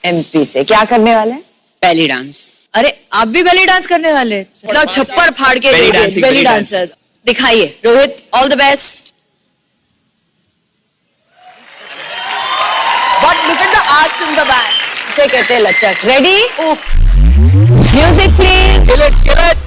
MP से। क्या करने वाले हैं? Belly dance. अरे आप भी बेली डांस करने वाले हैं? मतलब छप्पर फाड़ के Belly dancing, belly belly dancers दिखाइए। Rohit, all the best. But look at the arch in the back. इसे कहते हैं लचक। Ready? Music please. Kill it, kill it.